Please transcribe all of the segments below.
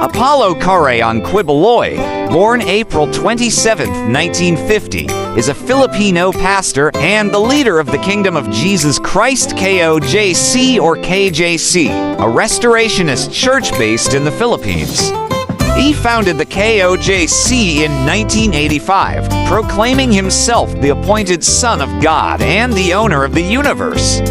Apollo Carreon Quiboloy, born April 27, 1950, is a Filipino pastor and the leader of the Kingdom of Jesus Christ KOJC or KJC, a restorationist church based in the Philippines. He founded the KOJC in 1985, proclaiming himself the appointed Son of God and the owner of the universe.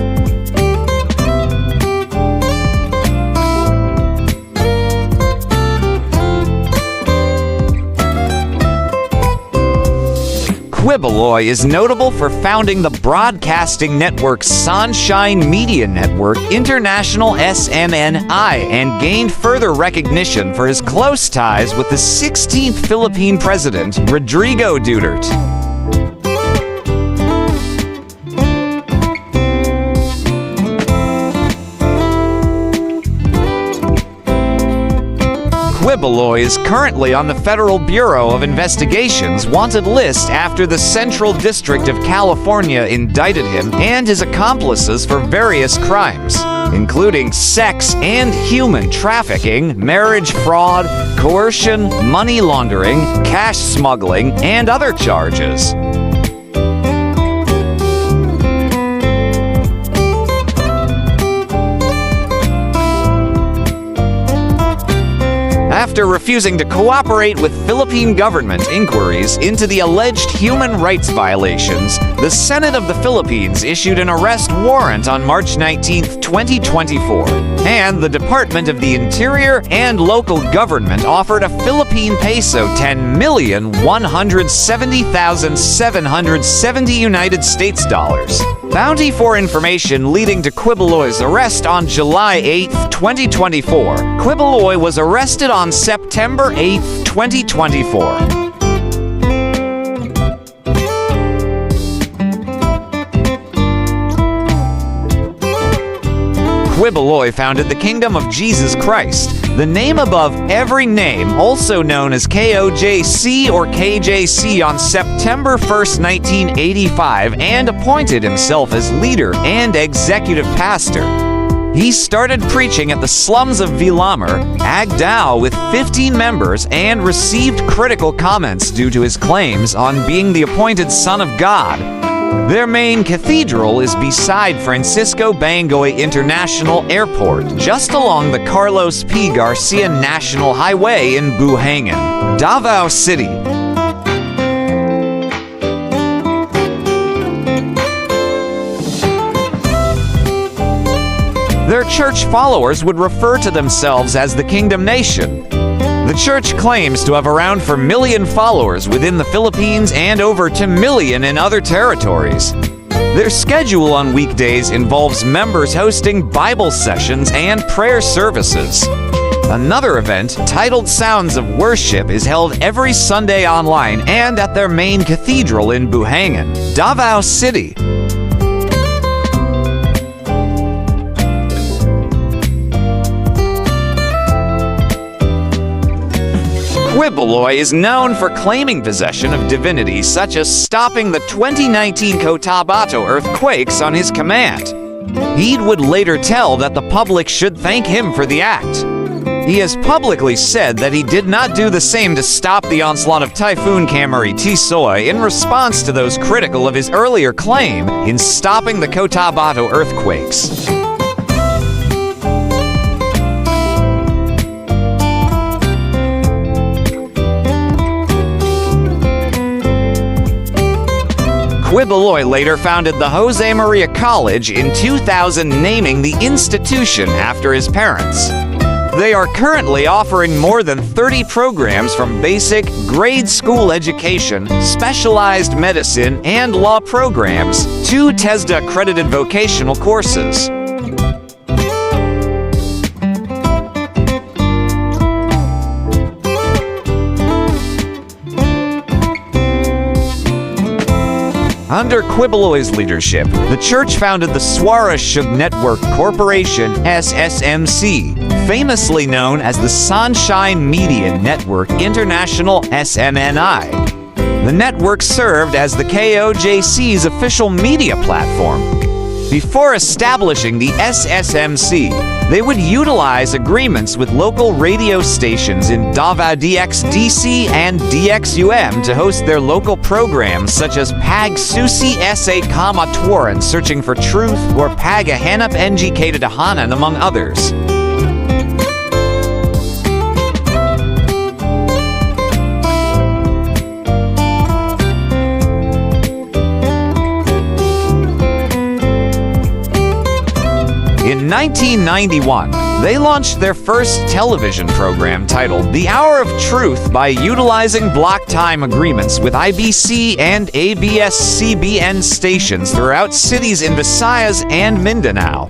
Quiboloy is notable for founding the broadcasting network Sunshine Media Network International SMNI and gained further recognition for his close ties with the 16th Philippine President, Rodrigo Duterte. Quiboloy is currently on the Federal Bureau of Investigation's wanted list after the Central District of California indicted him and his accomplices for various crimes, including sex and human trafficking, marriage fraud, coercion, money laundering, cash smuggling, and other charges. After refusing to cooperate with Philippine government inquiries into the alleged human rights violations, the Senate of the Philippines issued an arrest warrant on March 19, 2024, and the Department of the Interior and local government offered a Philippine peso 10,170,770 United States dollars bounty for information leading to Quiboloy's arrest on July 8, 2024. Quiboloy was arrested on September 8, 2024. Quiboloy founded the Kingdom of Jesus Christ, the name above every name, also known as KOJC or KJC, on September 1, 1985, and appointed himself as leader and executive pastor. He started preaching at the slums of Vilamar, Agdao, with 15 members and received critical comments due to his claims on being the appointed Son of God. Their main cathedral is beside Francisco Bangoy International Airport, just along the Carlos P. Garcia National Highway in Buhangan, Davao City. Their church followers would refer to themselves as the Kingdom Nation. The church claims to have around 4 million followers within the Philippines and over 2 million in other territories. Their schedule on weekdays involves members hosting Bible sessions and prayer services. Another event, titled Sounds of Worship, is held every Sunday online and at their main cathedral in Buhangan, Davao City. Quiboloy is known for claiming possession of divinities such as stopping the 2019 Cotabato earthquakes on his command. He would later tell that the public should thank him for the act. He has publicly said that he did not do the same to stop the onslaught of Typhoon Kamari Tisoy in response to those critical of his earlier claim in stopping the Cotabato earthquakes. Quiboloy later founded the Jose Maria College in 2000, naming the institution after his parents. They are currently offering more than 30 programs from basic, grade school education, specialized medicine, and law programs to TESDA-accredited vocational courses. Under Quiboloy's leadership, the church founded the Swarashug Network Corporation SSMC, famously known as the Sunshine Media Network International SMNI. The network served as the KOJC's official media platform. Before establishing the SSMC, they would utilize agreements with local radio stations in Davao DXDC and DXUM to host their local programs such as Pag Susi Sa Kamatuaran Searching for Truth or Pag Hanap NG Katadahanan, among others. In 1991, they launched their first television program titled The Hour of Truth by utilizing block time agreements with IBC and ABS-CBN stations throughout cities in Visayas and Mindanao.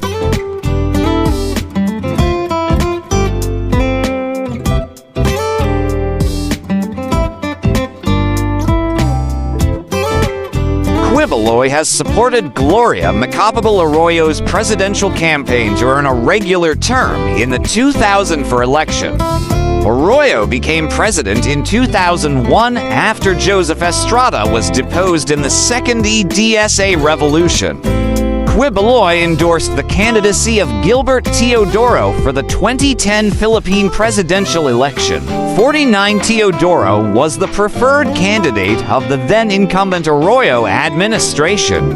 Quiboloy has supported Gloria Macapagal Arroyo's presidential campaign to earn a regular term in the 2004 election. Arroyo became president in 2001 after Joseph Estrada was deposed in the Second EDSA revolution. Quiboloy endorsed the candidacy of Gilbert Teodoro for the 2010 Philippine presidential election. 49 Teodoro was the preferred candidate of the then-incumbent Arroyo administration.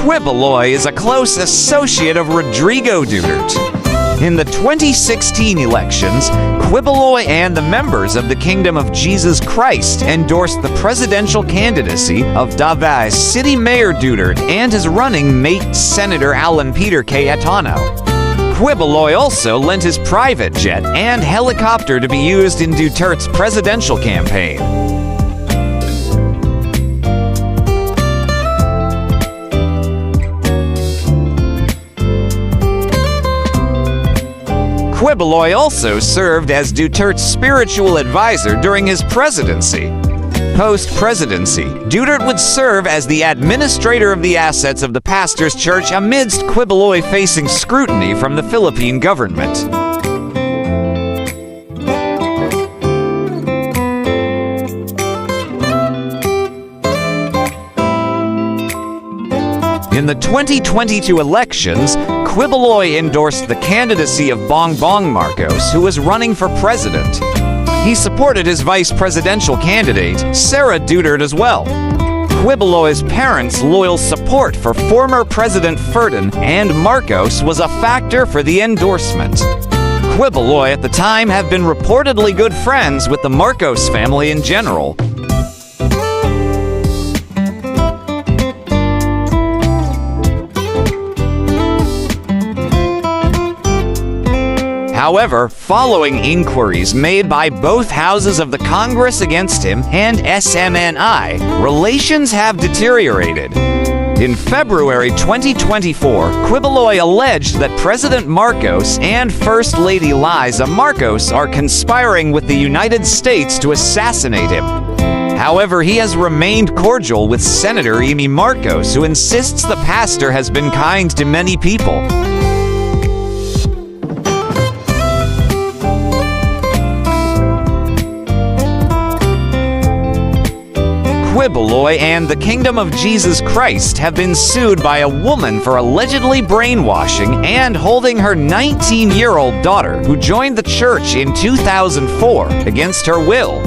Quiboloy is a close associate of Rodrigo Duterte. In the 2016 elections, Quiboloy and the members of the Kingdom of Jesus Christ endorsed the presidential candidacy of Davao City Mayor Duterte and his running mate Senator Alan Peter Cayetano. Quiboloy also lent his private jet and helicopter to be used in Duterte's presidential campaign. Quiboloy also served as Duterte's spiritual advisor during his presidency. Post-presidency, Duterte would serve as the administrator of the assets of the pastor's church amidst Quiboloy facing scrutiny from the Philippine government. In the 2022 elections, Quiboloy endorsed the candidacy of Bongbong Marcos, who was running for president. He supported his vice presidential candidate, Sara Duterte, as well. Quiboloy's parents' loyal support for former President Ferdinand and Marcos was a factor for the endorsement. Quiboloy at the time have been reportedly good friends with the Marcos family in general. However, following inquiries made by both houses of the Congress against him and SMNI, relations have deteriorated. In February 2024, Quiboloy alleged that President Marcos and First Lady Liza Marcos are conspiring with the United States to assassinate him. However, he has remained cordial with Senator Amy Marcos, who insists the pastor has been kind to many people. Quiboloy and the Kingdom of Jesus Christ have been sued by a woman for allegedly brainwashing and holding her 19-year-old daughter, who joined the church in 2004, against her will.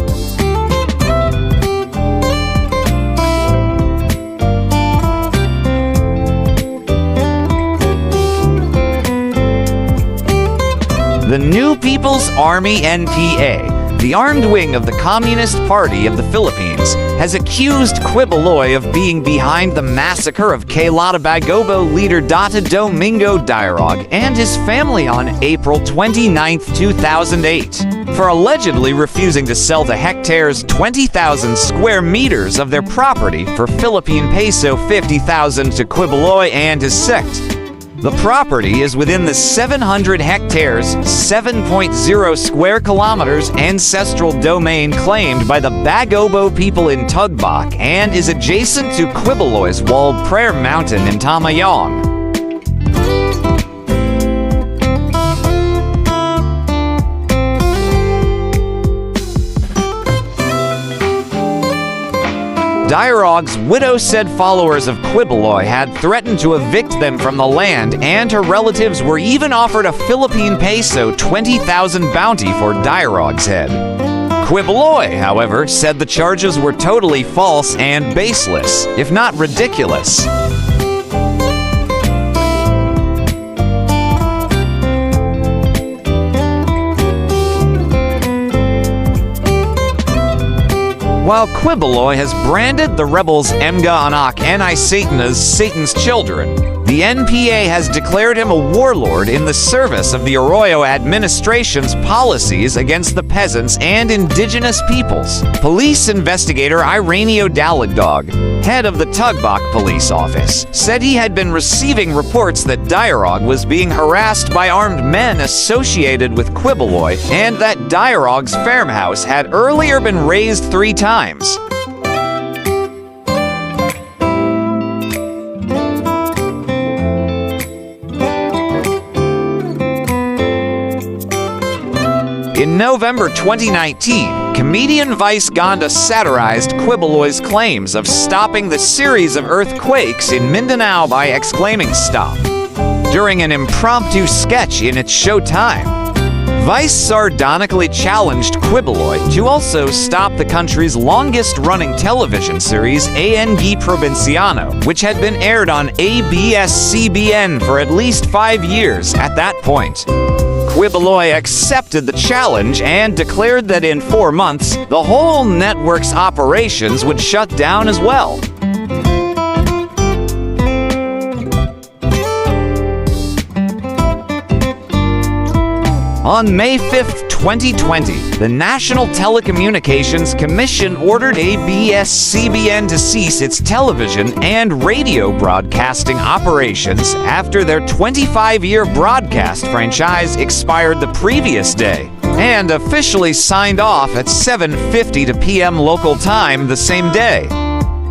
The New People's Army NPA, the armed wing of the Communist Party of the Philippines, has accused Quiboloy of being behind the massacre of Bagobo leader Data Domingo Diarog and his family on April 29, 2008, for allegedly refusing to sell the hectares 20,000 square meters of their property for Philippine peso 50,000 to Quiboloy and his sect. The property is within the 700 hectares, 7.0 square kilometers ancestral domain claimed by the Bagobo people in Tugbak and is adjacent to Quiboloy's walled prayer mountain in Tamayong. Diarog's widow said followers of Quiboloy had threatened to evict them from the land, and her relatives were even offered a Philippine peso 20,000 bounty for Diarog's head. Quiboloy, however, said the charges were totally false and baseless, if not ridiculous. While Quiboloy has branded the rebels Mga Anak and Satan as Satan's children, the NPA has declared him a warlord in the service of the Arroyo administration's policies against the peasants and indigenous peoples. Police investigator Iranio Dalagdog, head of the Tugbak police office, said he had been receiving reports that Diarog was being harassed by armed men associated with Quiboloy, and that Diarog's farmhouse had earlier been razed 3 times. In November 2019, comedian Vice Ganda satirized Quiboloy's claims of stopping the series of earthquakes in Mindanao by exclaiming "Stop" during an impromptu sketch in its showtime. Vice sardonically challenged Quiboloy to also stop the country's longest-running television series, ANG Provinciano, which had been aired on ABS-CBN for at least 5 years at that point. Quiboloy accepted the challenge and declared that in 4 months, the whole network's operations would shut down as well. On May 5, 2020, the National Telecommunications Commission ordered ABS-CBN to cease its television and radio broadcasting operations after their 25-year broadcast franchise expired the previous day, and officially signed off at 7:50 p.m. local time the same day.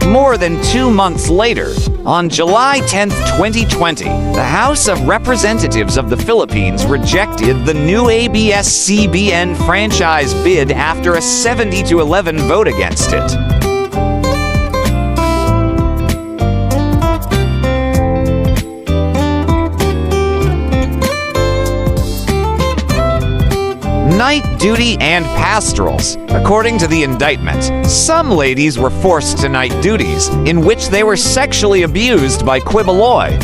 More than 2 months later, on July 10, 2020, the House of Representatives of the Philippines rejected the new ABS-CBN franchise bid after a 70-11 vote against it. Night duty and pastorals. According to the indictment, some ladies were forced to night duties, in which they were sexually abused by Quiboloy.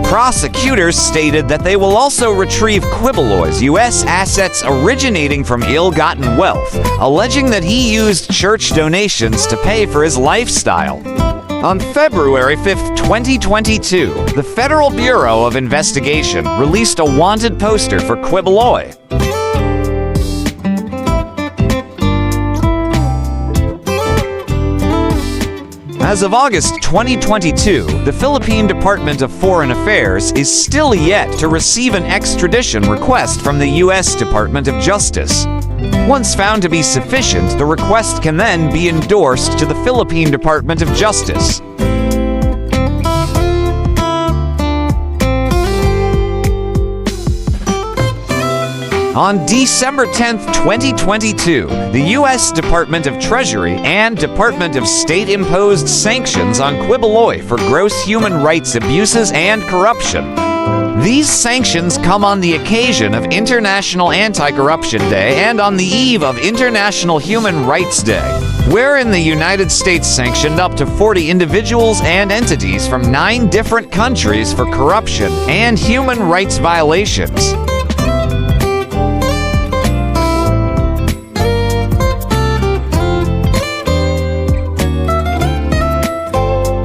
Prosecutors stated that they will also retrieve Quiboloy's U.S. assets originating from ill-gotten wealth, alleging that he used church donations to pay for his lifestyle. On February 5, 2022, the Federal Bureau of Investigation released a wanted poster for Quiboloy. As of August 2022, the Philippine Department of Foreign Affairs is still yet to receive an extradition request from the U.S. Department of Justice. Once found to be sufficient, the request can then be endorsed to the Philippine Department of Justice. On December 10, 2022, the U.S. Department of Treasury and Department of State imposed sanctions on Quiboloy for gross human rights abuses and corruption. These sanctions come on the occasion of International Anti-Corruption Day and on the eve of International Human Rights Day, wherein the United States sanctioned up to 40 individuals and entities from 9 different countries for corruption and human rights violations.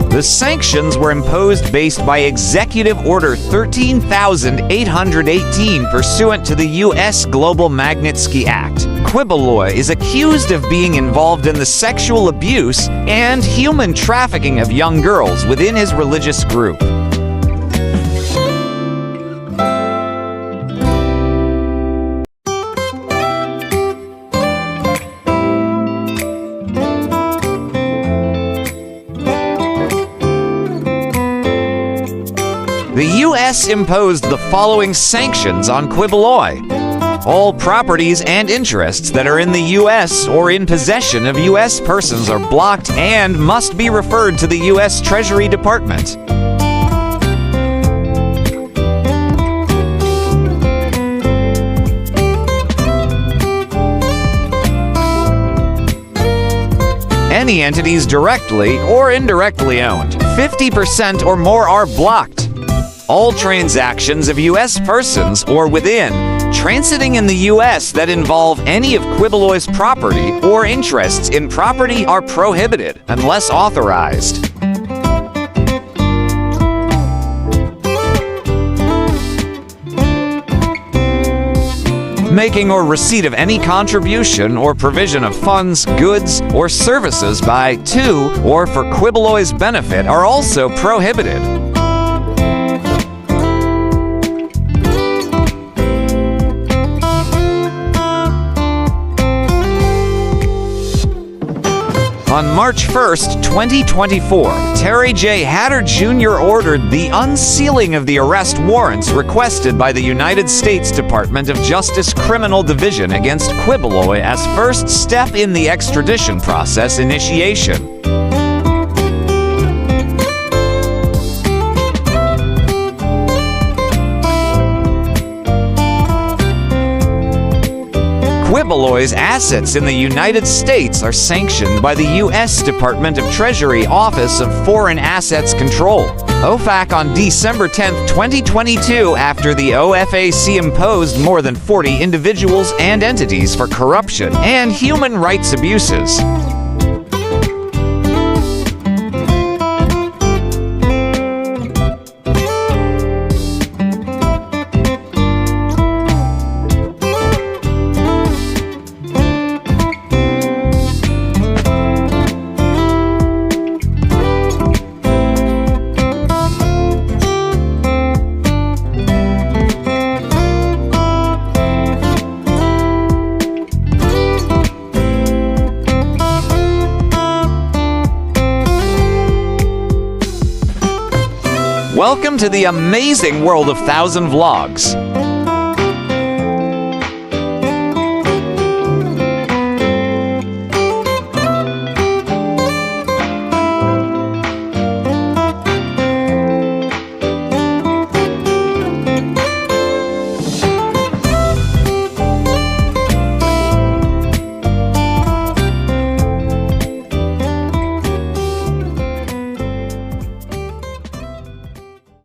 The sanctions were imposed based by Executive Order 13,818 pursuant to the U.S. Global Magnitsky Act. Quiboloy is accused of being involved in the sexual abuse and human trafficking of young girls within his religious group. The U.S. imposed the following sanctions on Quiboloy. All properties and interests that are in the U.S. or in possession of U.S. persons are blocked and must be referred to the U.S. Treasury Department. Any entities directly or indirectly owned, 50% or more are blocked. All transactions of U.S. persons or within transiting in the U.S. that involve any of Quiboloy's property or interests in property are prohibited unless authorized. Making or receipt of any contribution or provision of funds, goods, or services by, to, or for Quiboloy's benefit are also prohibited. On March 1st, 2024, Terry J. Hatter Jr. ordered the unsealing of the arrest warrants requested by the United States Department of Justice Criminal Division against Quiboloy as first step in the extradition process initiation. Quiboloy's assets in the United States are sanctioned by the U.S. Department of Treasury Office of Foreign Assets Control, OFAC, on December 10, 2022, after the OFAC imposed more than 40 individuals and entities for corruption and human rights abuses. Welcome to the amazing world of 1000 Vlogs.